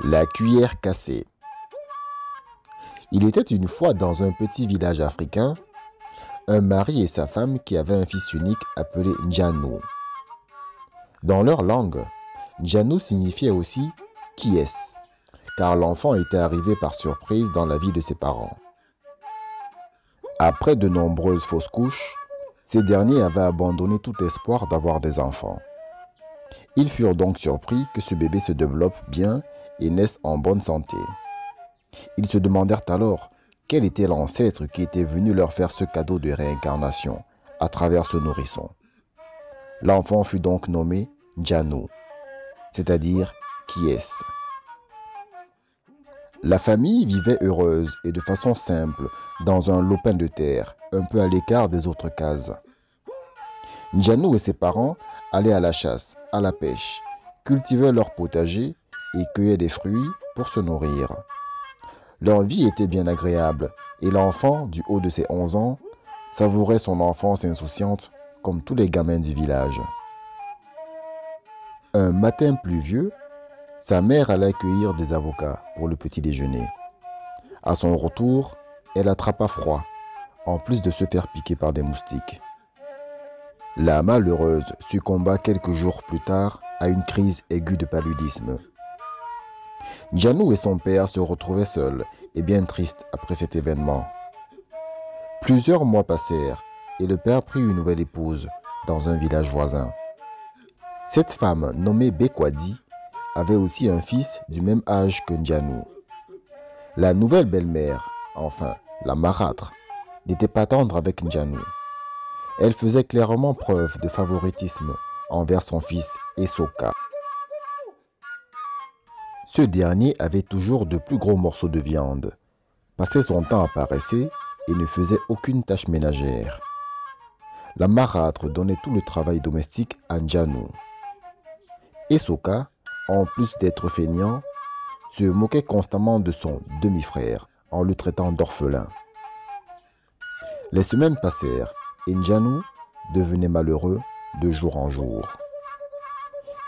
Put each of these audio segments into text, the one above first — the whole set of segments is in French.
La cuillère cassée. Il était une fois dans un petit village africain, un mari et sa femme qui avaient un fils unique appelé Njano. Dans leur langue, Njano signifiait aussi « qui est-ce ?» car l'enfant était arrivé par surprise dans la vie de ses parents. Après de nombreuses fausses couches, ces derniers avaient abandonné tout espoir d'avoir des enfants. Ils furent donc surpris que ce bébé se développe bien et naisse en bonne santé. Ils se demandèrent alors quel était l'ancêtre qui était venu leur faire ce cadeau de réincarnation à travers ce nourrisson. L'enfant fut donc nommé Njano, c'est-à-dire qui est-ce. La famille vivait heureuse et de façon simple dans un lopin de terre, un peu à l'écart des autres cases. Njano et ses parents allaient à la chasse, à la pêche, cultivaient leur potager et cueillaient des fruits pour se nourrir. Leur vie était bien agréable et l'enfant, du haut de ses 11 ans, savourait son enfance insouciante comme tous les gamins du village. Un matin pluvieux, sa mère allait cueillir des avocats pour le petit déjeuner. À son retour, elle attrapa froid, en plus de se faire piquer par des moustiques. La malheureuse succomba quelques jours plus tard à une crise aiguë de paludisme. Njano et son père se retrouvaient seuls et bien tristes après cet événement. Plusieurs mois passèrent et le père prit une nouvelle épouse dans un village voisin. Cette femme, nommée Bekwadi, avait aussi un fils du même âge que Njano. La nouvelle belle-mère, enfin la marâtre, n'était pas tendre avec Njano. Elle faisait clairement preuve de favoritisme envers son fils Esoka. Ce dernier avait toujours de plus gros morceaux de viande, passait son temps à paresser et ne faisait aucune tâche ménagère. La marâtre donnait tout le travail domestique à Njano. Esoka, en plus d'être feignant, se moquait constamment de son demi-frère en le traitant d'orphelin. Les semaines passèrent et Njano devenait malheureux de jour en jour.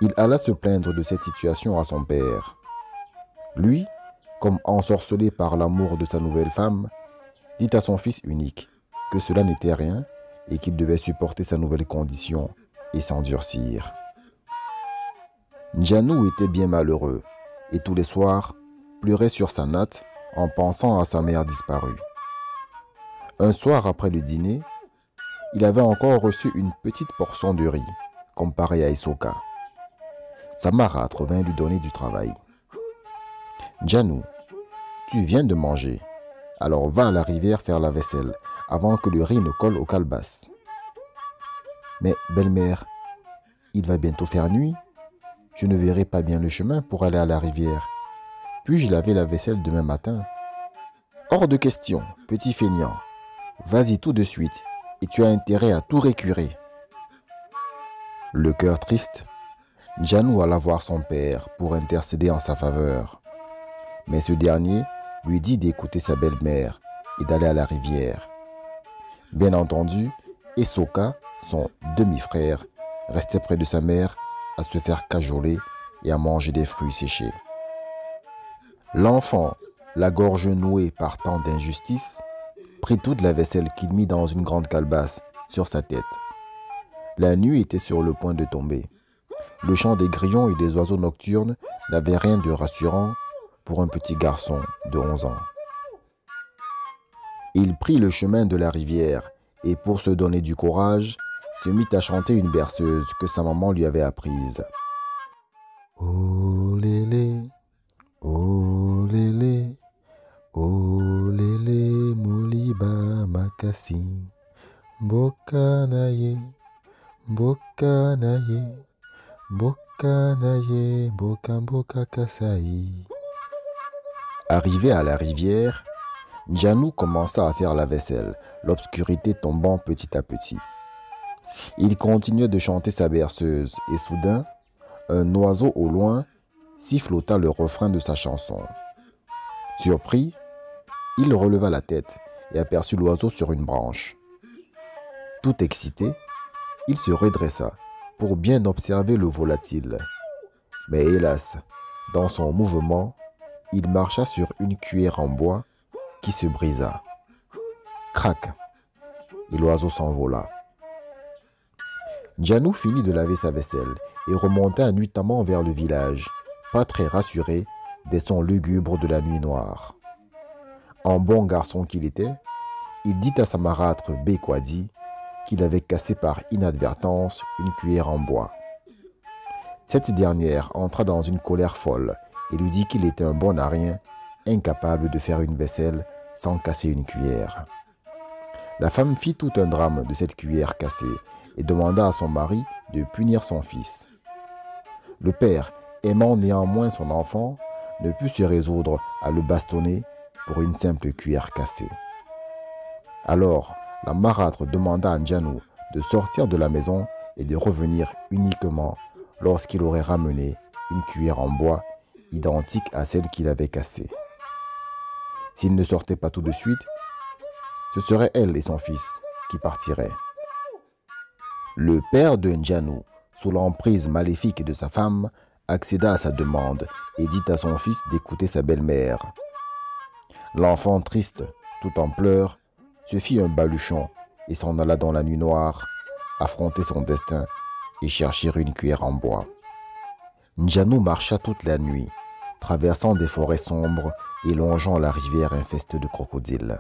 Il alla se plaindre de cette situation à son père. Lui, comme ensorcelé par l'amour de sa nouvelle femme, dit à son fils unique que cela n'était rien et qu'il devait supporter sa nouvelle condition et s'endurcir. Njano était bien malheureux et tous les soirs pleurait sur sa natte en pensant à sa mère disparue. Un soir après le dîner, il avait encore reçu une petite portion de riz, comparée à Esoka. Sa marâtre vint lui donner du travail. « Njano, tu viens de manger, alors va à la rivière faire la vaisselle avant que le riz ne colle aux calebasses. »« Mais belle-mère, il va bientôt faire nuit. Je ne verrai pas bien le chemin pour aller à la rivière. Puis-je laver la vaisselle demain matin ?»« Hors de question, petit feignant. Vas-y tout de suite et tu as intérêt à tout récurer. » Le cœur triste, Njano alla voir son père pour intercéder en sa faveur. Mais ce dernier lui dit d'écouter sa belle-mère et d'aller à la rivière. Bien entendu, Esoka, son demi-frère, restait près de sa mère à se faire cajoler et à manger des fruits séchés. L'enfant, la gorge nouée par tant d'injustice, prit toute la vaisselle qu'il mit dans une grande calebasse sur sa tête. La nuit était sur le point de tomber. Le chant des grillons et des oiseaux nocturnes n'avait rien de rassurant pour un petit garçon de 11 ans. Il prit le chemin de la rivière et pour se donner du courage, se mit à chanter une berceuse que sa maman lui avait apprise. Oh lélé, oh lélé, oh lélé, moliba makasi, bokanaye, bokanaye, bokanaye, bokamboka kasai. Arrivé à la rivière, Njano commença à faire la vaisselle, l'obscurité tombant petit à petit. Il continuait de chanter sa berceuse et soudain, un oiseau au loin sifflota le refrain de sa chanson. Surpris, il releva la tête et aperçut l'oiseau sur une branche. Tout excité, il se redressa pour bien observer le volatile. Mais hélas, dans son mouvement, il marcha sur une cuillère en bois qui se brisa. Crac! Et l'oiseau s'envola. Njanu finit de laver sa vaisselle et remonta nuitamment vers le village, pas très rassuré des sons lugubres de la nuit noire. En bon garçon qu'il était, il dit à sa marâtre Bekwadi qu'il avait cassé par inadvertance une cuillère en bois. Cette dernière entra dans une colère folle et lui dit qu'il était un bon à rien, incapable de faire une vaisselle sans casser une cuillère. La femme fit tout un drame de cette cuillère cassée et demanda à son mari de punir son fils. Le père, aimant néanmoins son enfant, ne put se résoudre à le bastonner pour une simple cuillère cassée. Alors, la marâtre demanda à Njanu de sortir de la maison et de revenir uniquement lorsqu'il aurait ramené une cuillère en bois identique à celle qu'il avait cassée. S'il ne sortait pas tout de suite, ce serait elle et son fils qui partiraient. Le père de Njanu, sous l'emprise maléfique de sa femme, accéda à sa demande et dit à son fils d'écouter sa belle-mère. L'enfant triste, tout en pleurs, se fit un baluchon et s'en alla dans la nuit noire, affronter son destin et chercher une cuillère en bois. Njanu marcha toute la nuit, traversant des forêts sombres et longeant la rivière infestée de crocodiles.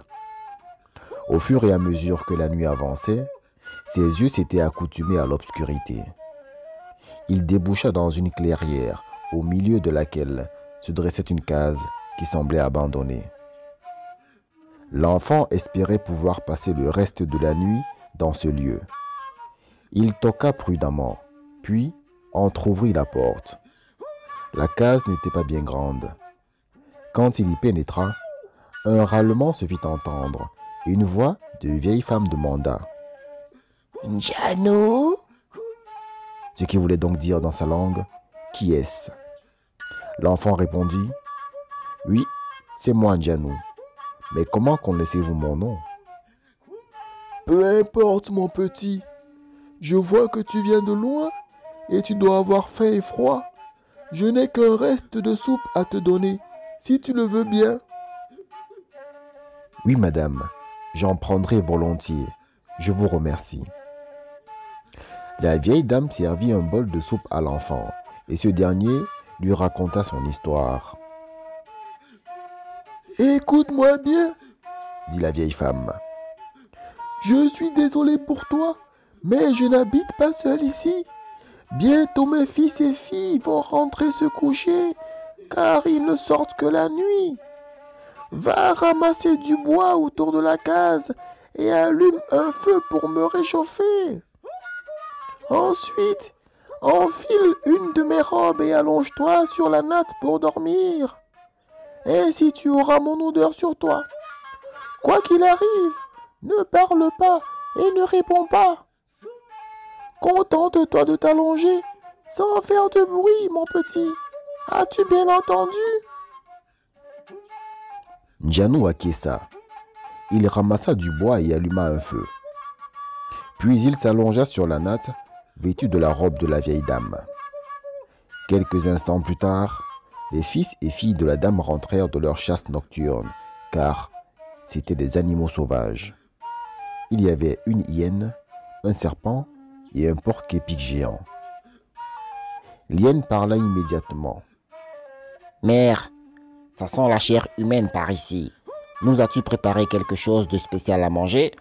Au fur et à mesure que la nuit avançait, ses yeux s'étaient accoutumés à l'obscurité. Il déboucha dans une clairière, au milieu de laquelle se dressait une case qui semblait abandonnée. L'enfant espérait pouvoir passer le reste de la nuit dans ce lieu. Il toqua prudemment, puis entr'ouvrit la porte. La case n'était pas bien grande. Quand il y pénétra, un râlement se fit entendre et une voix de vieille femme demanda « Njanu ?» Ce qui voulait donc dire dans sa langue « Qui est-ce » L'enfant répondit « Oui, c'est moi Njanu. Mais comment connaissez-vous mon nom ?»« Peu importe mon petit. Je vois que tu viens de loin et tu dois avoir faim et froid. Je n'ai qu'un reste de soupe à te donner, si tu le veux bien. »« Oui, madame, j'en prendrai volontiers. Je vous remercie. » La vieille dame servit un bol de soupe à l'enfant et ce dernier lui raconta son histoire. « Écoute-moi bien, » dit la vieille femme. « Je suis désolé pour toi, mais je n'habite pas seul ici. Bientôt mes fils et filles vont rentrer se coucher, car ils ne sortent que la nuit. Va ramasser du bois autour de la case et allume un feu pour me réchauffer. Ensuite, enfile une de mes robes et allonge-toi sur la natte pour dormir. Ainsi tu auras mon odeur sur toi. Quoi qu'il arrive, ne parle pas et ne réponds pas. Contente-toi de t'allonger sans faire de bruit, mon petit. As-tu bien entendu? » Njanu acquiesça. Il ramassa du bois et alluma un feu. Puis il s'allongea sur la natte, vêtu de la robe de la vieille dame. Quelques instants plus tard, les fils et filles de la dame rentrèrent de leur chasse nocturne, car c'étaient des animaux sauvages. Il y avait une hyène, un serpent et un porc-épic géant. L'hyène parla immédiatement. « Mère, ça sent la chair humaine par ici. Nous as-tu préparé quelque chose de spécial à manger? »«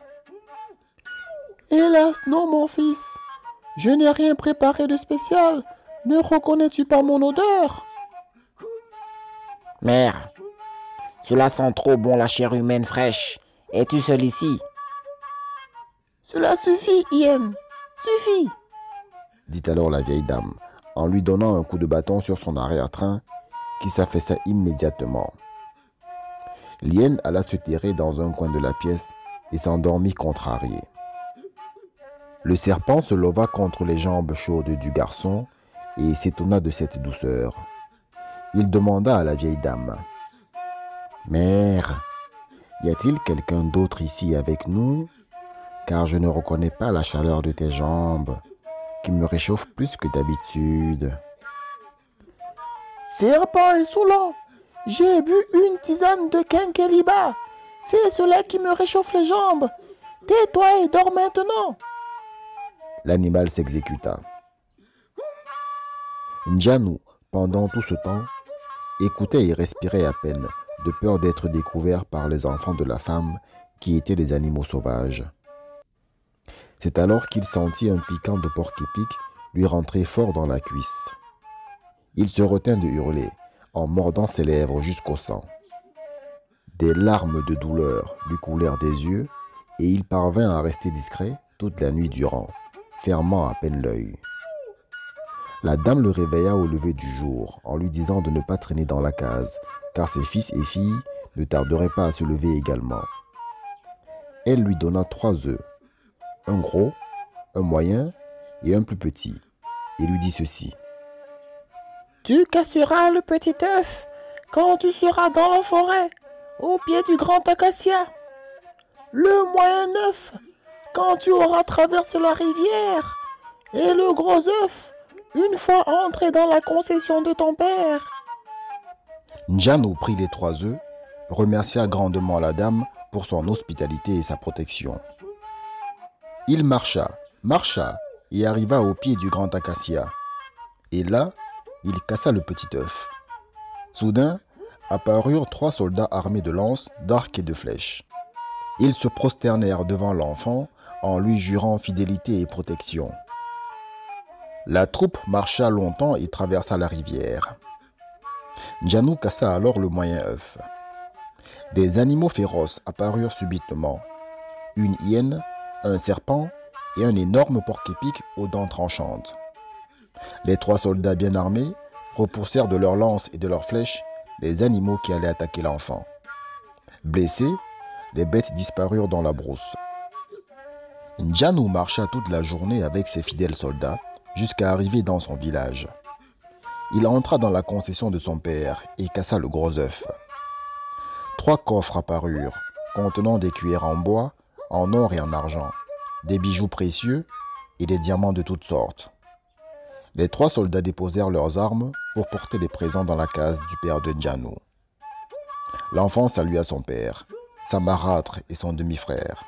Hélas, non, mon fils. Je n'ai rien préparé de spécial. Ne reconnais-tu pas mon odeur? »« Mère, cela sent trop bon la chair humaine fraîche. Es-tu seul ici? »« Cela suffit, hyène. Suffit, » dit alors la vieille dame, en lui donnant un coup de bâton sur son arrière-train, qui s'affaissa immédiatement. L'hyène alla se terrer dans un coin de la pièce et s'endormit contrarié. Le serpent se leva contre les jambes chaudes du garçon et s'étonna de cette douceur. Il demanda à la vieille dame. « Mère, y a-t-il quelqu'un d'autre ici avec nous? Car je ne reconnais pas la chaleur de tes jambes, qui me réchauffe plus que d'habitude. »« Serpent insolent, J'ai bu une tisane de Kenkeliba. C'est cela qui me réchauffe les jambes. Tais-toi et dors maintenant. » L'animal s'exécuta. Njanu, pendant tout ce temps, écoutait et respirait à peine, de peur d'être découvert par les enfants de la femme qui étaient des animaux sauvages. C'est alors qu'il sentit un piquant de porc-épic lui rentrer fort dans la cuisse. Il se retint de hurler, en mordant ses lèvres jusqu'au sang. Des larmes de douleur lui coulèrent des yeux et il parvint à rester discret toute la nuit durant, fermant à peine l'œil. La dame le réveilla au lever du jour en lui disant de ne pas traîner dans la case, car ses fils et filles ne tarderaient pas à se lever également. Elle lui donna 3 œufs, un gros, un moyen et un plus petit, et lui dit ceci. « Tu casseras le petit œuf quand tu seras dans la forêt, au pied du grand acacia. Le moyen œuf quand tu auras traversé la rivière, et le gros œuf une fois entré dans la concession de ton père. » Njanu prit les 3 œufs, remercia grandement la dame pour son hospitalité et sa protection. Il marcha, et arriva au pied du grand acacia. Et là, il cassa le petit œuf. Soudain, apparurent 3 soldats armés de lances, d'arcs et de flèches. Ils se prosternèrent devant l'enfant en lui jurant fidélité et protection. La troupe marcha longtemps et traversa la rivière. Njanu cassa alors le moyen œuf. Des animaux féroces apparurent subitement. Une hyène, un serpent et un énorme porc-épic aux dents tranchantes. Les 3 soldats bien armés repoussèrent de leurs lances et de leurs flèches les animaux qui allaient attaquer l'enfant. Blessés, les bêtes disparurent dans la brousse. Njanu marcha toute la journée avec ses fidèles soldats jusqu'à arriver dans son village. Il entra dans la concession de son père et cassa le gros œuf. 3 coffres apparurent, contenant des cuillères en bois, en or et en argent, des bijoux précieux et des diamants de toutes sortes. Les 3 soldats déposèrent leurs armes pour porter les présents dans la case du père de Njanu. L'enfant salua son père, sa marâtre et son demi-frère.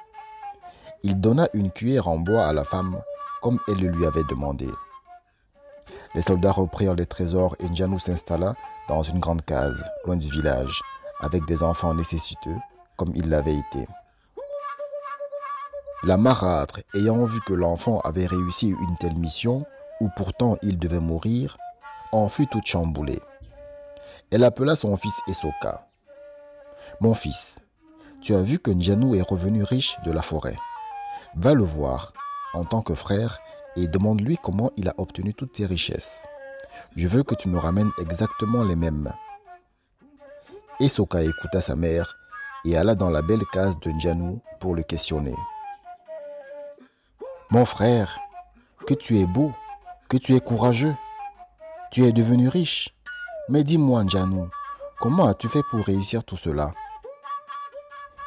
Il donna une cuillère en bois à la femme, comme elle le lui avait demandé. Les soldats reprirent les trésors et Njanu s'installa dans une grande case, loin du village, avec des enfants nécessiteux, comme il l'avait été. La marâtre, ayant vu que l'enfant avait réussi une telle mission, où pourtant il devait mourir, en fut toute chamboulée. Elle appela son fils Esoka. « Mon fils, tu as vu que Njanu est revenu riche de la forêt. Va le voir en tant que frère et demande-lui comment il a obtenu toutes ces richesses. Je veux que tu me ramènes exactement les mêmes. » Esoka écouta sa mère et alla dans la belle case de Njanu pour le questionner. « Mon frère, que tu es beau, que tu es courageux, tu es devenu riche. Mais dis-moi Njanu, comment as-tu fait pour réussir tout cela ?»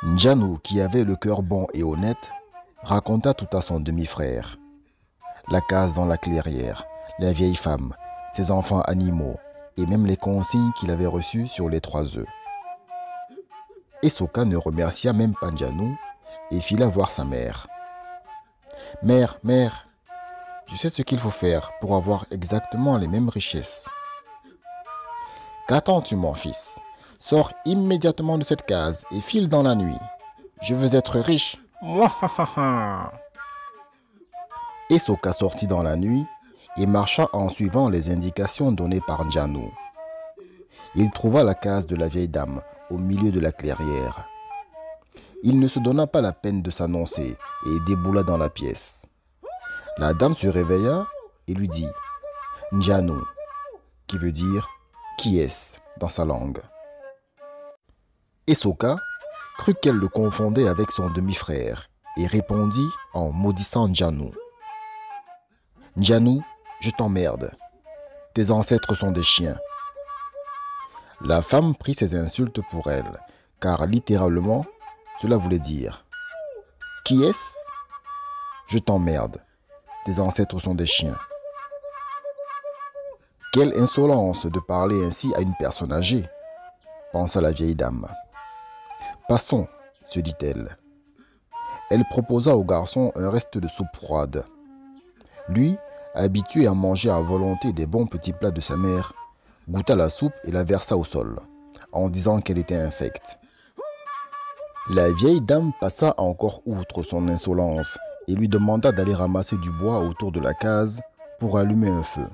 Njanu, qui avait le cœur bon et honnête, raconta tout à son demi-frère. La case dans la clairière, la vieille femme, ses enfants animaux et même les consignes qu'il avait reçues sur les 3 œufs. Esoka ne remercia même pas Njanu et fila voir sa mère. « Mère, je sais ce qu'il faut faire pour avoir exactement les mêmes richesses. »« Qu'attends-tu, mon fils? Sors immédiatement de cette case et file dans la nuit. Je veux être riche. » Esoka sortit dans la nuit et marcha en suivant les indications données par Njanu. Il trouva la case de la vieille dame au milieu de la clairière. Il ne se donna pas la peine de s'annoncer et déboula dans la pièce. La dame se réveilla et lui dit « Njanu », qui veut dire « qui est-ce » dans sa langue. Esoka crut qu'elle le confondait avec son demi-frère et répondit en maudissant Njanu. « Njanu, je t'emmerde. Tes ancêtres sont des chiens. » La femme prit ces insultes pour elle, car littéralement, cela voulait dire « Qui est-ce ? Je t'emmerde. Tes ancêtres sont des chiens. » Quelle insolence de parler ainsi à une personne âgée. pensa la vieille dame. Passons, se dit-elle. Elle proposa au garçon un reste de soupe froide. Lui, habitué à manger à volonté des bons petits plats de sa mère, goûta la soupe et la versa au sol, en disant qu'elle était infecte. La vieille dame passa encore outre son insolence et lui demanda d'aller ramasser du bois autour de la case pour allumer un feu.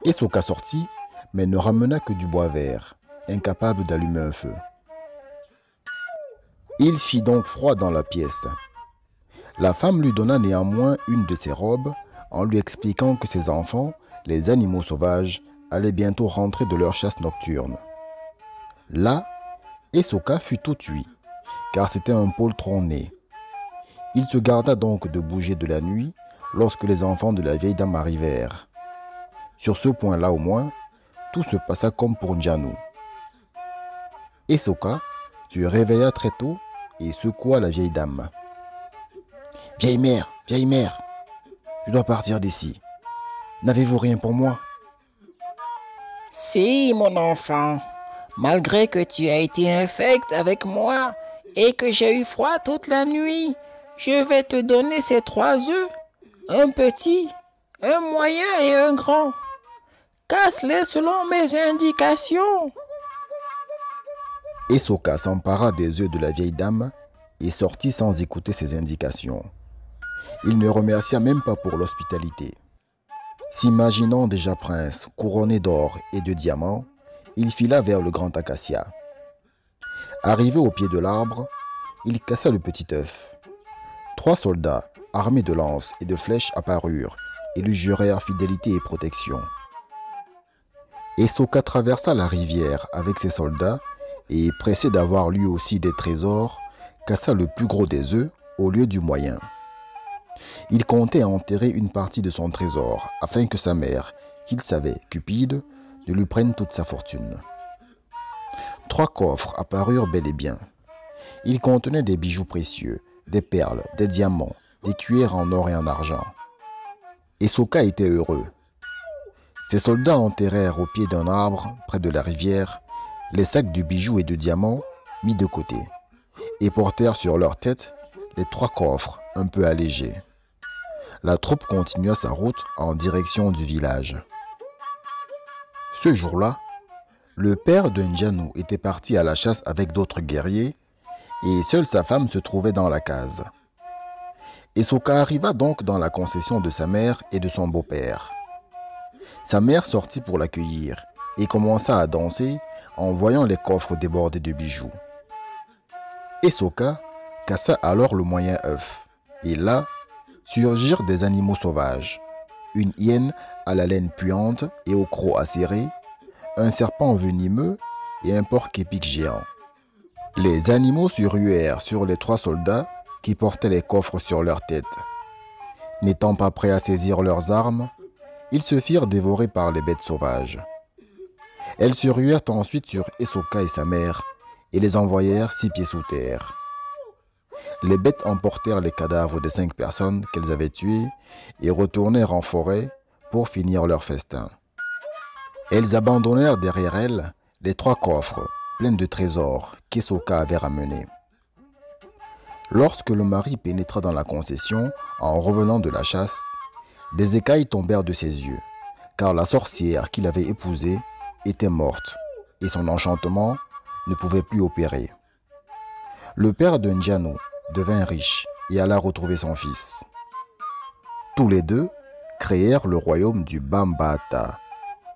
Esoka sortit, mais ne ramena que du bois vert, incapable d'allumer un feu. Il fit donc froid dans la pièce. La femme lui donna néanmoins une de ses robes en lui expliquant que ses enfants, les animaux sauvages, allaient bientôt rentrer de leur chasse nocturne. Là, Esoka fut tout ouïe, car c'était un poltron né. Il se garda donc de bouger de la nuit lorsque les enfants de la vieille dame arrivèrent. Sur ce point-là au moins, tout se passa comme pour Njanu. Esoka se réveilla très tôt et secoua la vieille dame. « Vieille mère, je dois partir d'ici. N'avez-vous rien pour moi ?» « Si, mon enfant, malgré que tu aies été infecte avec moi et que j'ai eu froid toute la nuit, je vais te donner ces 3 œufs, un petit, un moyen et un grand. Casse-les selon mes indications. » Esoka s'empara des œufs de la vieille dame et sortit sans écouter ses indications. Il ne remercia même pas pour l'hospitalité. S'imaginant déjà prince, couronné d'or et de diamants, il fila vers le grand acacia. Arrivé au pied de l'arbre, il cassa le petit œuf. 3 soldats, armés de lances et de flèches, apparurent et lui jurèrent fidélité et protection. Esoka traversa la rivière avec ses soldats et, pressé d'avoir lui aussi des trésors, cassa le plus gros des œufs au lieu du moyen. Il comptait enterrer une partie de son trésor afin que sa mère, qu'il savait cupide, ne lui prenne toute sa fortune. 3 coffres apparurent bel et bien. Ils contenaient des bijoux précieux, des perles, des diamants, des cuirs en or et en argent. Esoka était heureux. Ses soldats enterrèrent au pied d'un arbre, près de la rivière, les sacs de bijoux et de diamants mis de côté, et portèrent sur leur tête les 3 coffres un peu allégés. La troupe continua sa route en direction du village. Ce jour-là, le père de Njanu était parti à la chasse avec d'autres guerriers et seule sa femme se trouvait dans la case. Esoka arriva donc dans la concession de sa mère et de son beau-père. Sa mère sortit pour l'accueillir et commença à danser en voyant les coffres débordés de bijoux. Esoka cassa alors le moyen œuf et là surgirent des animaux sauvages, une hyène à la laine puante et au croc acéré, un serpent venimeux et un porc-épic géant. Les animaux se ruèrent sur les 3 soldats qui portaient les coffres sur leur tête. N'étant pas prêts à saisir leurs armes, ils se firent dévorer par les bêtes sauvages. Elles se ruèrent ensuite sur Esoka et sa mère et les envoyèrent 6 pieds sous terre. Les bêtes emportèrent les cadavres des 5 personnes qu'elles avaient tuées et retournèrent en forêt pour finir leur festin. Elles abandonnèrent derrière elles les 3 coffres pleins de trésors qu'Esoka avait ramenés. Lorsque le mari pénétra dans la concession en revenant de la chasse, des écailles tombèrent de ses yeux, car la sorcière qu'il avait épousée était morte et son enchantement ne pouvait plus opérer. Le père de Njanu devint riche et alla retrouver son fils. Tous les deux créèrent le royaume du Bambata,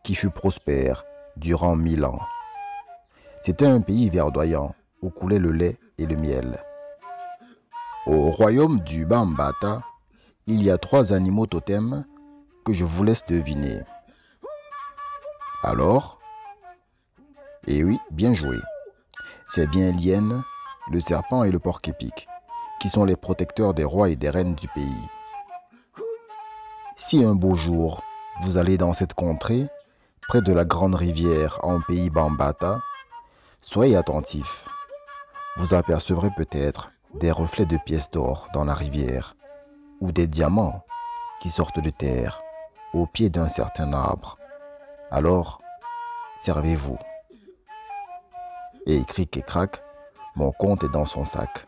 qui fut prospère durant 1000 ans. C'était un pays verdoyant où coulait le lait et le miel. Au royaume du Bambata, il y a 3 animaux totems que je vous laisse deviner. Alors? Eh oui, bien joué. C'est bien l'hyène, le serpent et le porc-épic, qui sont les protecteurs des rois et des reines du pays. Si un beau jour, vous allez dans cette contrée, près de la grande rivière en pays Bambata, soyez attentifs. Vous apercevrez peut-être des reflets de pièces d'or dans la rivière ou des diamants qui sortent de terre au pied d'un certain arbre. Alors, servez-vous. Et cric et crac, mon compte est dans son sac.